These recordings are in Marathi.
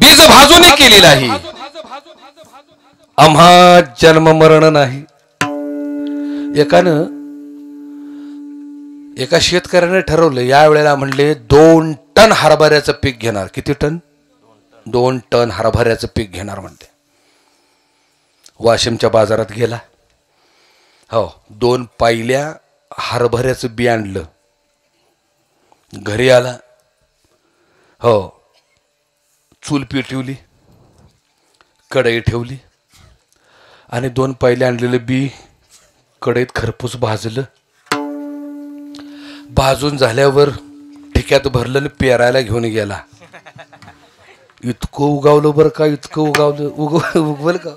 बीज भाजून केलेला आहे. आम्हा जन्म मरण नाही. एका शेतकऱ्याने ठरवलं या वेळेला म्हणले 2 टन हरभऱ्याचं पीक घेणार. किती टन? 2 टन हरभऱ्याचं पीक घेणार म्हणते. वाशिमच्या बाजारात गेला. हो 2 पायल्या हरभऱ्याचं बी आणलं. घरी आला. हो चूल पेटवली, कढई ठेवली आणि 2 पायले आणलेलं बी कढईत खरपूस भाजलं. भाजून झाल्यावर ठिक्यात भरलं आणि पेरायला घेऊन गेला. इतकं उगावलं बरं का, इतकं उगावलं. उगवल का?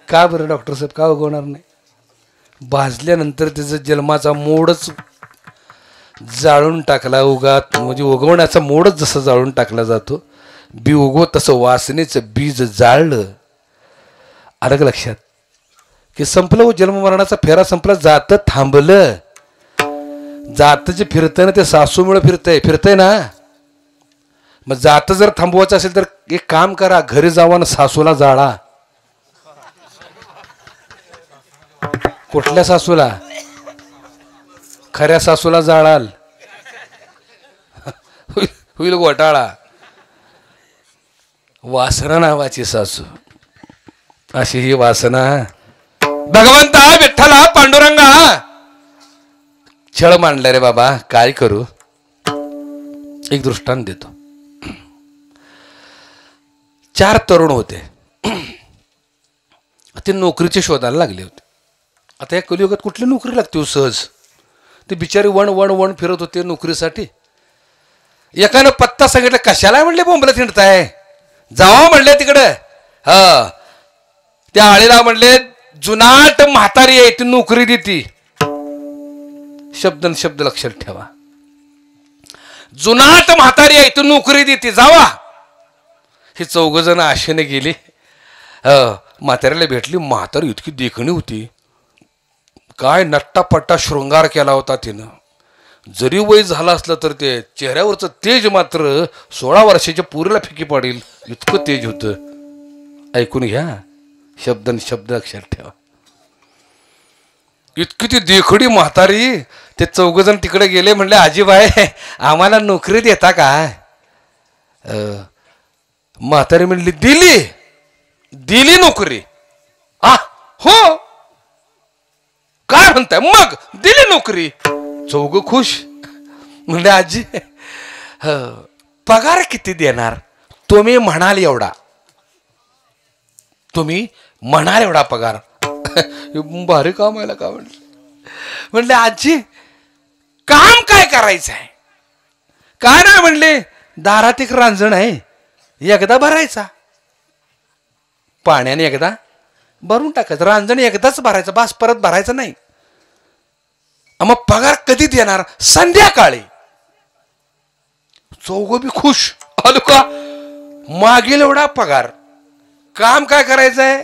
का बरं डॉक्टर साहेब, का उगवणार नाही? भाजल्यानंतर त्याचा जन्माचा मोडच जाळून टाकला. म्हणजे उगवण्याचा मोडच जसं जाळून टाकला जातो, बी उगवत तसं वासनेचं बीज जाळलं. आलं का लक्षात? की संपलं जन्म मरणाचा फेरा संपला. जातं थांबलं. जातं जे फिरतंय ना ते सासूमुळे फिरतंय ना. मग जातं जर थांबवायचं असेल तर एक काम करा, घरी जावा ना सासूला जाळा. कुठल्या सासूला? खऱ्या सासूला जाळाल होईल घोटाळा. वासना नावाची सासू, अशी ही वासना. भगवंता विठ्ठला पांडुरंगा छळ मांडला रे बाबा, काय करू? एक दृष्टांत देतो. 4 तरुण होते. ते नोकरीच्या शोधाला लागले होते. आता या कलियुगात कुठली नोकरी लागते सहज? ते बिचारी वण फिरत होते नोकरीसाठी. एकानं पत्ता सांगितलं. कशाला म्हणले बोंबला थिंडताय, जावा म्हणले तिकडं. हा त्या आळीला म्हणले जुनाट म्हातारी आहे ती नोकरी देती. शब्द लक्षात ठेवा. जुनाट म्हातारी आहे ती नोकरी देते, जावा. हे 4 जण आशेने गेले. म्हाताऱ्याला भेटली. म्हातारी इतकी देखणी होती, काय नट्टापट्टा शृंगार केला होता तिनं. जरी वय झालं असलं तर ते चेहऱ्यावरचं तेज मात्र 16 वर्षाच्या पोरीला फिकी पाडील इतकं तेज होतं. ऐकून घ्या. शब्द लक्षात ठेवा. इतकी ती देखडी म्हातारी. ते 4 जण तिकडे गेले. म्हणले आजीबाई आम्हाला नोकरी देता का? म्हातारी म्हणली दिली नोकरी. हो काय म्हणताय? मग दिली नोकरी. 4 खुश. म्हणले आजी पगार किती देणार? तुम्ही म्हणाल एवढा पगार. भारी काम आहे का? म्हणले आजी काम काय करायचं आहे? काय नाही म्हणले, दारात एक रांजण आहे, एकदा भरायचा. पाण्याने एकदा भरून टाकायचं. रांजण एकदाच भरायचं, बास परत भरायचं नाही. मग पगार कधी देणार? संध्याकाळी. 4 बी खुश. आलो का? मागील एवढा पगार. काम काय करायचंय?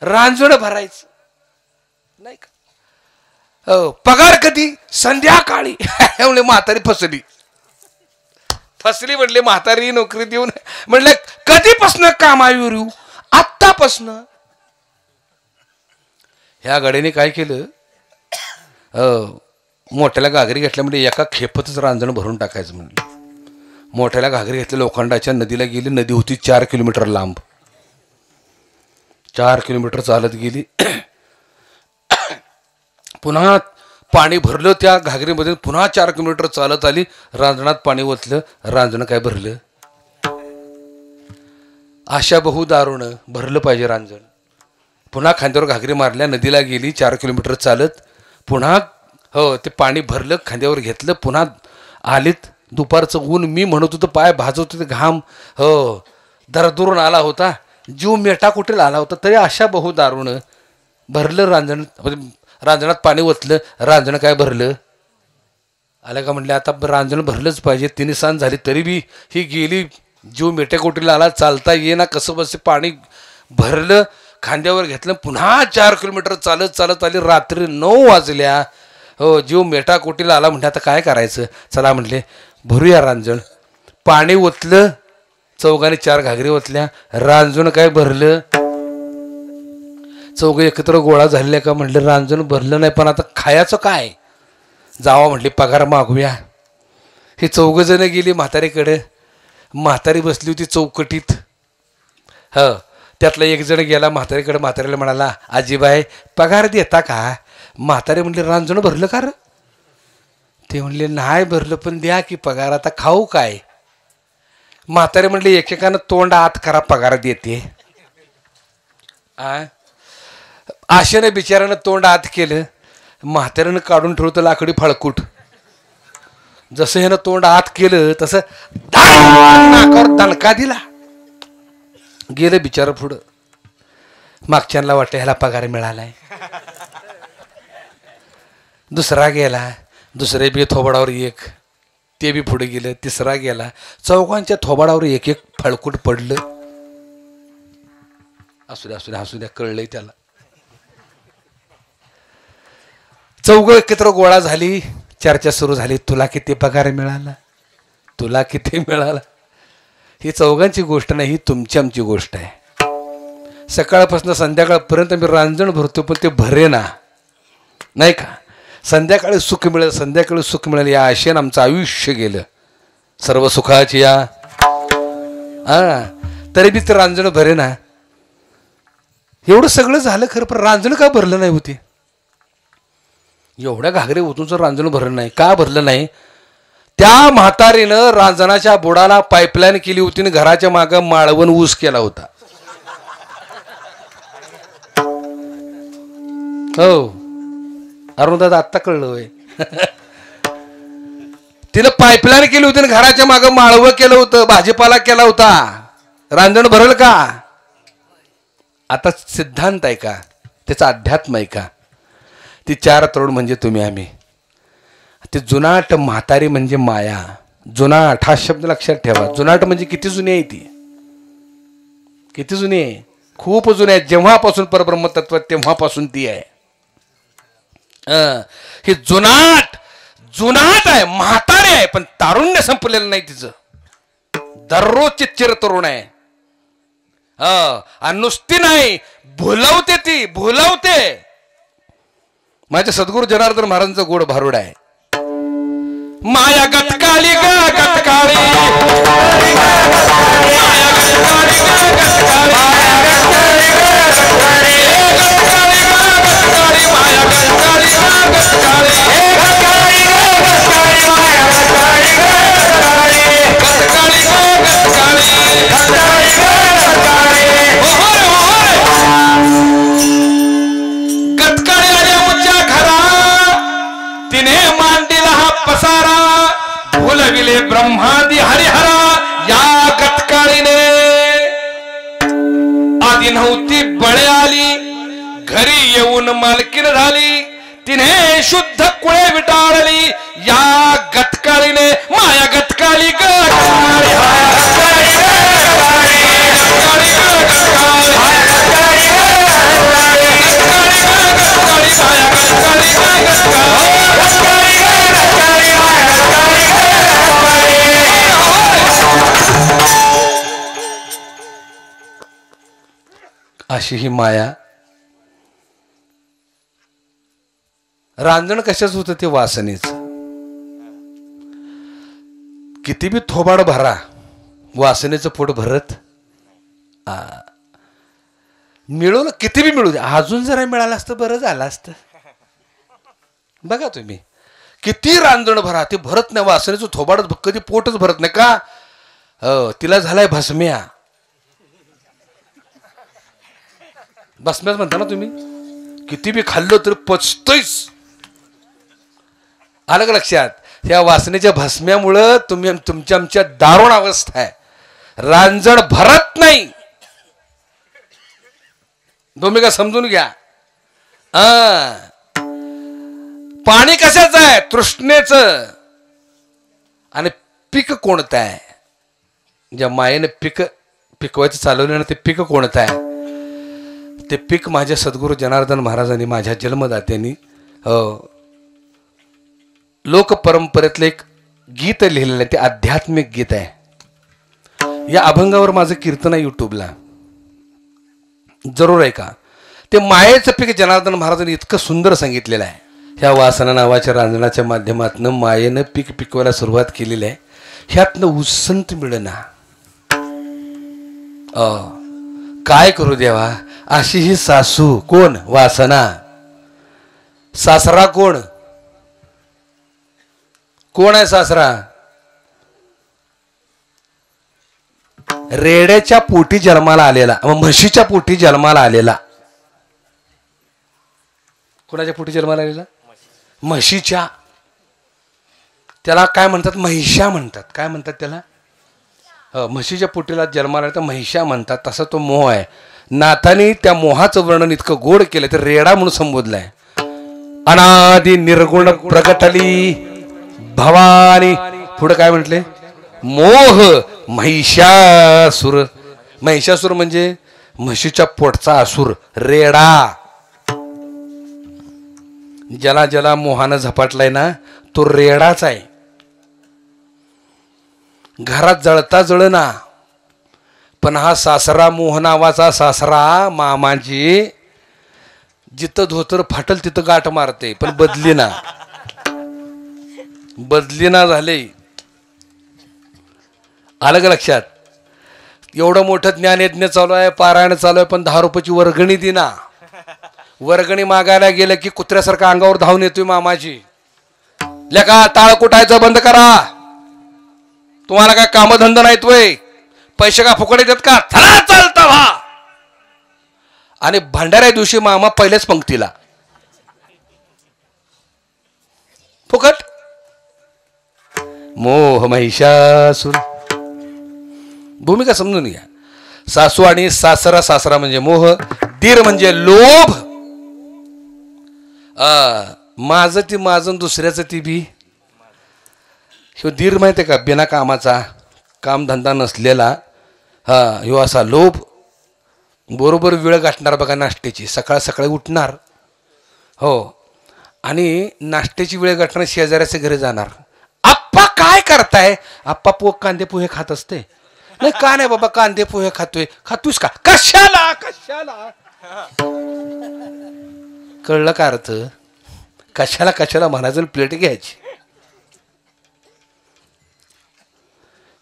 रांजण भरायचं नाही का? पगार कधी? संध्याकाळी. म्हणले म्हातारी फसली म्हणले म्हातारी नोकरी देऊन. म्हणले कधीपासनं कामावर येऊ? आत्तापासनं. ह्या गाडीने काय केलं? मोठ्याला घागरी घेतल्या म्हणजे एका खेपतच रांजण भरून टाकायचं म्हणलं. मोठ्याला घागरी घेतल्या, लोखंडाच्या नदीला गेली. नदी होती 4 किलोमीटर लांब. 4 किलोमीटर चालत गेली. पुन्हा पाणी भरलं त्या घागरीमध्ये. पुन्हा 4 किलोमीटर चालत आली. रांजणात पाणी ओतलं. रांजण काय भरलं? आशा बहु दारुण भरलं पाहिजे रांजण. पुन्हा खांद्यावर घागरी मारल्या. नदीला गेली 4 किलोमीटर चालत. पुन्हा ते पाणी भरलं, खांद्यावर घेतलं. पुन्हा आलीत. दुपारचं ऊन, मी म्हणत होतो पाय भाजवतो ते घाम दरदरून आला होता. जीव मेटाकुटील आला होता. तरी आशा बहु दारुण भरलं रांजण. रांजणात पाणी ओतलं. रांजण काय भरलं? आलं का? म्हणले आता रांजण भरलंच पाहिजे. 3 सांज झाली तरी बी ही गेली. जीव मेटाकुटीला आला. चालता येईना. कसं बस पाणी भरलं, खांद्यावर घेतलं. पुन्हा 4 किलोमीटर चालत आली. रात्री 9 वाजल्या. जीव मेटाकोटीला आला. म्हणजे आता काय करायचं? चला म्हणले भरूया रांजण. पाणी ओतलं, चौघांनी 4 घागरी ओतल्या, रांजण काय भरलं. चौघ एकत्र गोळा झालेल्या का म्हटलं रांजण भरलं नाही, पण आता खायचं काय, जावा म्हटली पगार मागूया. हे 4 जण गेली म्हातारीकडे. म्हातारी बसली होती चौकटीत. त्यातला एक जण गेला म्हातारीकडे. म्हातारीला म्हणाला, आजीबाई पगार देता का? म्हातारी म्हणले, रांजण भरलं का र? ते म्हणले, नाही भरलं, पण द्या की पगार, आता खाऊ काय? म्हातारे म्हणले, एकेकानं तोंड आत करा, पगार देते. आशेने बिचारानं तोंड आत केलं. म्हाताऱ्यानं काढून ठेवतं लाकडी फळकूट. जसं ह्यानं तोंड आत केलं तसं नाकावर दणका दिला. गेलं बिचार पुढं. मागच्यांना वाटलं ह्याला पगार मिळालाय. दुसरा गेला, दुसरे बी थोबाडावर एक, ते बी पुढे गेलं. तिसरा गेला, चौघांच्या थोबाडावर एक एक फळकूट पडलं. असू द्या असू द्या असू द्या, कळलंय त्याला. चौघं एकत्र गोळा झाली, चर्चा सुरू झाली. तुला किती पगार मिळाला, तुला किती मिळाला? ही चौघांची गोष्ट नाही, ही तुमची आमची गोष्ट आहे. सकाळपासून संध्याकाळपर्यंत मी रांजण भरतो, पण ते भरे ना, नाही का? संध्याकाळी सुख मिळेल, संध्याकाळी सुख मिळेल या आशेनं आमचं आयुष्य गेलं. सर्व सुखाची या तरी बी ते रांजण भरे ना. एवढं सगळं झालं खरं, पण रांजण का भरलं नाही होती? एवढ्या घागरे ओतून जर रांजण भरलं नाही, का भरलं नाही? त्या म्हातारीनं रांजणाच्या बुडाला पाईपलाईन केली होती आणि घराच्या मागं माळवण ऊस केला होता. हो अरुणदादा आत्ता कळलं होय. तिनं पाईपलाईन केली होती आणि घराच्या मागं माळवं केलं होतं, भाजीपाला केला होता. रांजण भरल का? आता सिद्धांत आहे का, त्याचा अध्यात्म आहे का? ती 4 तरुण म्हणजे तुम्ही आम्ही. ते जुनाट म्हातारी म्हणजे माया. जुनाट हा शब्द लक्षात ठेवा. जुनाट म्हणजे किती जुनी आहे ती, किती जुनी आहे? खूप जुनी आहे. जेव्हापासून परब्रह्मतत्व तेव्हापासून ती आहे. हे जुनाट जुनाट आहे, म्हातारी आहे, पण तारुण्य संपलेलं नाही तिचं. दररोजची चिर तरुण आहे. आणि नुसती नाही, भुलवते ती, भुलवते. माझ्या सद्गुरू जनार्दन महाराजांचं गोड भारुड आहे. माया गतकाळी ग गतकाळी, ब्रह्मादी हरिहरा. या गतकाळीने आधी नव्हती बळे आली, घरी येऊन मालकीन झाली. तिने शुद्ध कुळे विटाळली. या गतकाळीने माया गतकाळी ग अशी ही माया. रांजण कशाच होतं? ते वासनेच. किती बी थोबाड भरा, वासनेचं पोट भरत. मिळवलं किती बी मिळू दे, अजून जरा मिळालं असतं बरं झालं असतं. बघा तुम्ही, किती रांजण भरा, ते भरत नाही. वासनेचं थोबाडच कधी पोटच भरत नाही का? तिला झालाय भस्म्या. भस्म्याच म्हणता ना तुम्ही. किती बी खाल्लं तरी पचतोयच. आलं का लक्षात? या वासनेच्या भस्म्यामुळं तुम्ही तुमच्या आमच्या दारुण अवस्था आहे. रांजण भरत नाही. तुम्ही का समजून घ्या. पाणी कशाचं आहे? तृष्णेचं. आणि पीक कोणतं आहे? ज्या मायेने पिकवायचं चालवलं ना, ते पीक कोणतं आहे? ते पीक माझ्या सद्गुरू जनार्दन महाराजांनी, माझ्या जन्मदात्यांनी लोक परंपरेतलं एक गीत लिहिलेलं आहे. ते आध्यात्मिक गीत आहे. या अभंगावर माझं कीर्तन आहे यूट्यूबला, जरूर आहे का. ते मायेचं पीक जनार्दन महाराजांनी इतकं सुंदर सांगितलेलं आहे. ह्या वासना नावाच्या रांजणाच्या माध्यमातून मायेनं पीक पिकवायला सुरुवात केलेली आहे. ह्यातनं उसंत मिळना. काय करू देवा, अशी ही सासू कोण, वासना. सासरा कोण, कोण आहे सासरा? रेड्याच्या पोटी जन्माला आलेला, म्हशीच्या पोटी जन्माला आलेला. कोणाच्या पोटी जन्माला आलेला? म्हशीच्या. त्याला काय म्हणतात? महिषा म्हणतात. काय म्हणतात त्याला? म्हशीच्या पोटीला जन्माला तर महिषा म्हणतात. तसा तो मोह आहे. नाथाने त्या मोहाचं वर्णन इतकं गोड केलं तर रेडा म्हणून संबोधलाय. अनादि निर्गुण प्रगटली भवानी. पुढे काय म्हटले? मोह महिषासुर. महिषासुर म्हणजे म्हशीच्या पोटचा असुर, रेडा. ज्याला ज्याला मोहानं झपाटलाय ना तो रेडाच आहे. घरात जळता जळना, पण हा सासरा, मोह नावाचा सासरा मामाजी, जिथं धोतर फाटल तिथं गाठ मारते, पण बदली ना झाले. आलं का लक्षात? एवढं मोठं ज्ञान यज्ञ चालू आहे, पारायण चालू आहे, पण 10 रुपयाची वर्गणी दिना. वर्गणी मागायला गेलं की कुत्र्यासारखा अंगावर धावून येतोय मामाजी. लेका टाळ कुटायचं बंद करा. तुम्हाला काय कामधंदा नाहीत वय? पैसे का फुकट येतात का? चला चालता व्हा. आणि भंडाऱ्या दिवशी मामा पहिल्याच पंक्तीला फुकट. मोह महिषासुर. भूमिका समजून घ्या. सासू आणि सासरा. सासरा म्हणजे मोह, दीर म्हणजे लोभ. माझं ती माझं, दुसऱ्याचं ती बी. ह्यो दीर माहिती आहे का? बिना कामाचा, कामधंदा नसलेला. ह्यो असा लोभ. बरोबर वेळ गाठणार बघा नाश्त्याची. सकाळ सकाळी उठणार, हो, आणि नाश्त्याची वेळ गाठणार, शेजाऱ्याच्या घरी जाणार. आप्पा काय करताय? आप्पा कांदे पोहे खात असते. नाही का नाही बाबा, कांदे पोहे खातोय. खातोस का? कशाला कशाला? कळलं का अर्थ? कशाला कशाला म्हणायचं, प्लेट घ्यायची.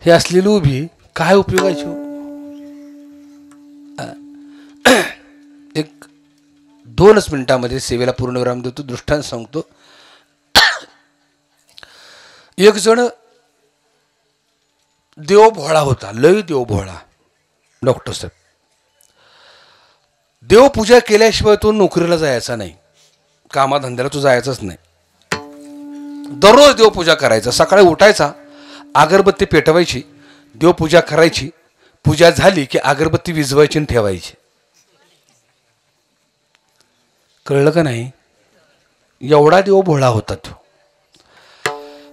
हे असलेली उभी काय उपयोगाची? एक 2च मिनिटामध्ये सेवेला पूर्ण विराम देतो. दृष्टांत सांगतो. एक जण देव भोळा होता, लय देव भोळा. डॉक्टर साहेब, देवपूजा केल्याशिवाय तो नोकरीला जायचा नाही, कामाधंद्याला तो जायचाच नाही. दररोज देवपूजा करायचा. सकाळी उठायचा, अगरबत्ती पेटवायची, देवपूजा करायची. पूजा झाली की अगरबत्ती विझवायची आणि ठेवायची. कळलं का नाही? एवढा देव भोळा होता तो.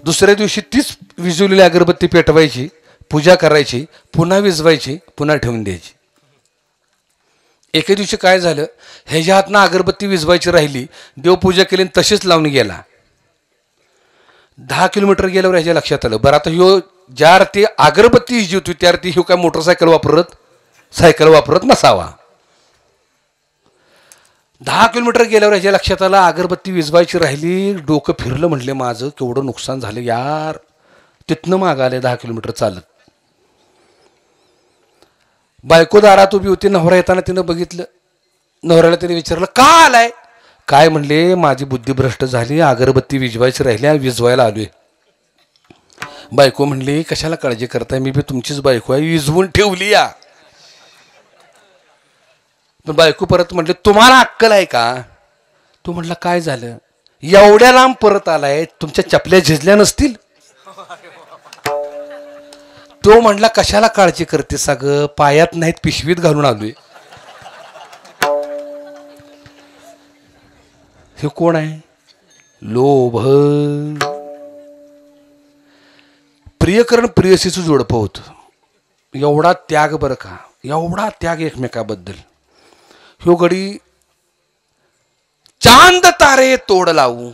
दुसऱ्या दिवशी तीच विझवलेली अगरबत्ती पेटवायची, पूजा करायची, पुन्हा विझवायची, पुन्हा ठेवून द्यायची. एके दिवशी काय झालं, ह्याच्या हातनं अगरबत्ती विझवायची राहिली, देवपूजा केली आणि तशीच लावून गेला. 10 किलोमीटर गेल्यावर ह्याच्या लक्षात आलं, बरं आता ह्यो ज्या अर्थी अगरबत्ती विझवतो त्या अर्थी ह्यो काय मोटरसायकल वापरत, सायकल वापरत नसावा. 10 किलोमीटर गेल्यावर ह्याच्या लक्षात आलं अगरबत्ती विझवायची राहिली. डोकं फिरलं, म्हटले माझं केवढं नुकसान झालं यार. तिथनं माग आले 10 किलोमीटर चालत. बायको दारात उभी होती. नवरा येताना तिनं बघितलं. नवऱ्याला तिने विचारलं का आलाय? काय म्हणले, माझी बुद्धी भ्रष्ट झाली, अगरबत्ती विझवायची राहिल्या, विझवायला आलोय. बायको म्हणली कशाला काळजी करताय, मी बी तुमचीच बायको आहे, विझवून ठेवली या. पण बायको परत म्हटले तुम्हाला अक्कल आहे का? तो म्हटला काय झालं, एवढ्या लांब परत आलाय, तुमच्या चपल्या झिजल्या नसतील? तो म्हटला कशाला काळजी करते सगळं, पायात नाहीत पिशवीत घालून आलोय. हे कोण आहे? लोभ. प्रियकरण प्रियसीचं जोडपं होतं. एवढा त्याग बरं का, एवढा त्याग एकमेकाबद्दल. ह्यो गडी चांद तारे तोड लावू,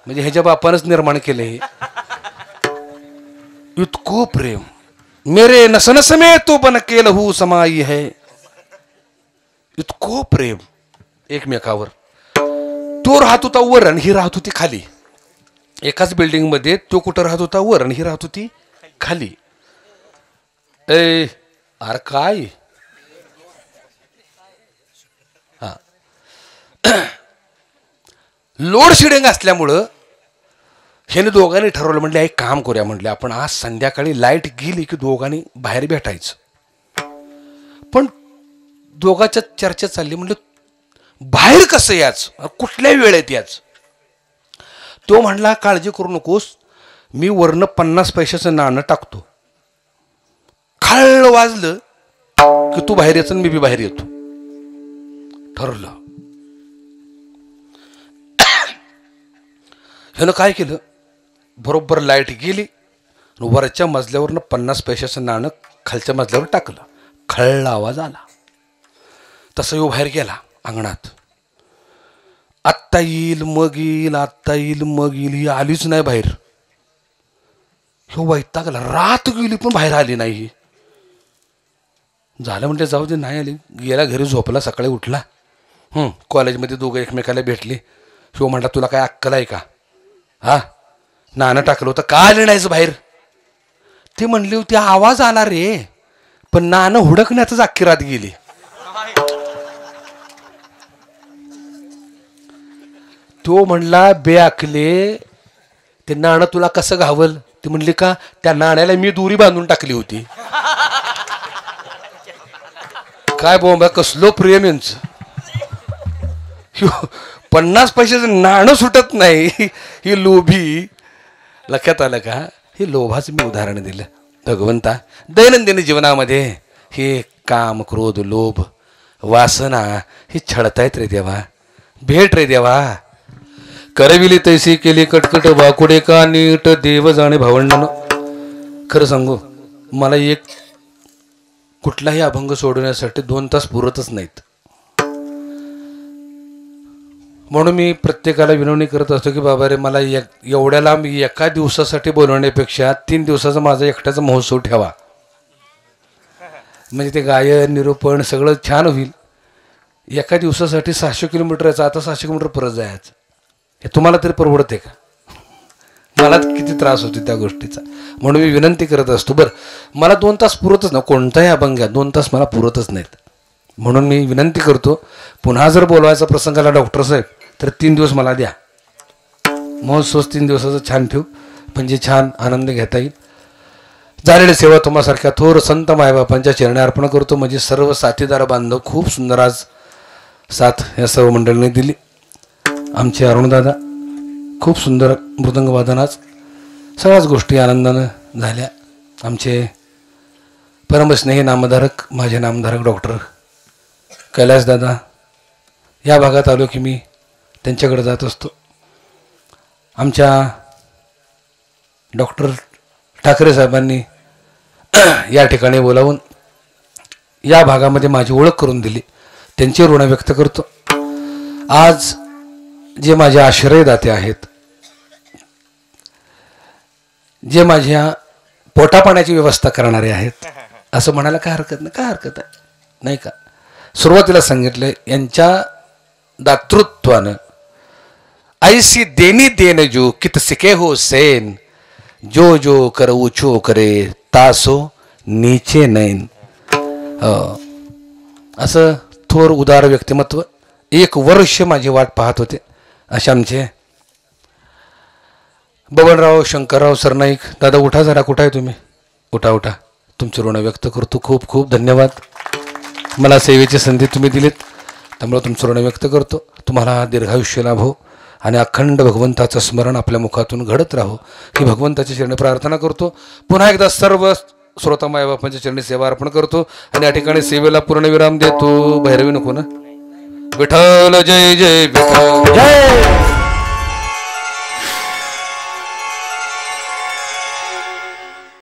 म्हणजे ह्याच्या बापानच निर्माण केले. इतकं प्रेम. मेरे नस नस में तो बन के लहू समाई है. इतकं प्रेम एकमेकावर. तो राहत होता वर आणि ही राहत होती खाली. एकाच बिल्डिंग मध्ये तो कुठं राहत होता वर आणि ही राहत होती खाली. अरे काय हा लोड शेडिंग असल्यामुळं ह्याने दोघांनी ठरवलं. म्हणले एक काम करूया, म्हणले आपण आज संध्याकाळी लाईट गेली की दोघांनी बाहेर भेटायचं. पण दोघांच्या चर्चा चालली. म्हणलं बाहेर कसं याच, कुठल्या वेळेत याच. तो म्हणला काळजी करू नकोस, मी वरनं 50 पैशाचं नाणं टाकतो. खाळ वाजलं की तू बाहेर यायचं मी बी बाहेर येतो. ठरलं. ह्यानं काय केलं, बरोबर लाईट गेली, वरच्या मजल्यावरनं 50 पैशाचं नाणं खालच्या मजल्यावर टाकलं. खळला आवाज आला. तसं यो बाहेर गेला अंगणात. आत्ता येईल मग येईल, आत्ता येईल मग येईल, ही आलीच नाही बाहेर. ह्यो वैतागला. रात गेली पण बाहेर आली नाही. झालं म्हणजे जाऊ दे, नाही आली. गेला घरी झोपला. सकाळी उठला. कॉलेजमध्ये दोघं एकमेकाला भेटली. ह्यो म्हणला तुला काय अक्कल आहे का, हा नाणं टाकलं होतं का आलं नाहीच बाहेर. ती म्हणली होती आवाज आला रे, पण नाणं हुडकण्यातच अख्खी रात गेली. तो म्हणला बेअक्कले, ते नाणं तुला कसं घावल. ती म्हणली का, त्या नाण्याला मी दोरी बांधून टाकली होती. काय बोंबा, कसलो प्रेम यांचं. 50 पैशाचं नाणं सुटत नाही, ही लोभी. लक्षात आलं का. हे लोभाचं मी उदाहरण दिलं. भगवंता दैनंदिन जीवनामध्ये हे काम क्रोध लोभ वासना ही छळतायत रे देवा. भेट रे देवा. करविली तैसी केली कटकट वाकुडे का नीट देव जाणे भावंडन. खरं सांगू, मला एक कुठलाही अभंग सोडवण्यासाठी 2 तास पुरतच नाहीत. म्हणून मी प्रत्येकाला विनवणी करत असतो की बाबा रे, मला एवढ्या लांब एका दिवसासाठी बोलवण्यापेक्षा 3 दिवसाचा माझा एकट्याचा महोत्सव ठेवा. म्हणजे ते गायन निरूपण सगळं छान होईल. एका दिवसासाठी 600 किलोमीटरचा, आता 600 किलोमीटर परत जायचं. हे तुम्हाला तरी परवडते का. मला किती त्रास होतो त्या गोष्टीचा. म्हणून मी विनंती करत असतो. बरं, मला 2 तास पुरतच ना, कोणताही अभंग घ्या 2 तास मला पुरतच नाहीत. म्हणून मी विनंती करतो, पुन्हा जर बोलवायचा प्रसंग आला डॉक्टर साहेब तर 3 दिवस मला द्या. महोत्सव 3 दिवसाचं छान ठेवू, म्हणजे छान आनंद घेता येईल. झालेली सेवा तुम्हासारख्या थोर संत मायबापांच्या चरणी अर्पण करतो. म्हणजे सर्व साथीदार बांधव खूप सुंदर आज साथ या सर्व मंडळींनी दिली. आमचे अरुणदादा खूप सुंदर मृदंग वादन, आज सगळ्याच गोष्टी आनंदानं झाल्या. आमचे परमस्नेही नामधारक, माझे नामधारक डॉक्टर कैलासदादा, या भागात आलो की मी त्यांच्याकडे जात असतो. आमच्या डॉक्टर ठाकरे साहेबांनी या ठिकाणी बोलावून या भागामध्ये माझी ओळख करून दिली. त्यांचे ऋण व्यक्त करतो. आज जे माझे आश्रयदाते आहेत, जे माझ्या पोटापाण्याची व्यवस्था करणारे आहेत, असं म्हणायला काय हरकत नाही. काय हरकत आहे नाही का. सुरुवातीला सांगितलं, यांच्या दातृत्वानं ऐसी देनी देन जो कित सिके हो सेन, जो जो कर उछो करे तासो नीचे नैन. असं थोर उदार व्यक्तिमत्व. 1 वर्ष माझी वाट पाहत होते. असे आमचे बबनराव शंकरराव सरनाईक. दादा उठा जरा, कुठं आहे तुम्ही. उठा उठा. तुमचे ऋण व्यक्त करतो. खूप खूप धन्यवाद. मला सेवेची संधी तुम्ही दिलीत, त्यामुळे तुमचं ऋण व्यक्त करतो. तुम्हाला दीर्घायुष्य लाभो आणि अखंड भगवंताचं स्मरण आपल्या मुखातून घडत राहो, ही भगवंताच्या चरणी प्रार्थना करतो. पुन्हा एकदा सर्व श्रोता मायबापांच्या चरणी सेवा अर्पण करतो आणि या ठिकाणी सेवेला पूर्णविराम देतो. भैरवी नको ना. विठ्ठल जय जय विठ्ठल जय.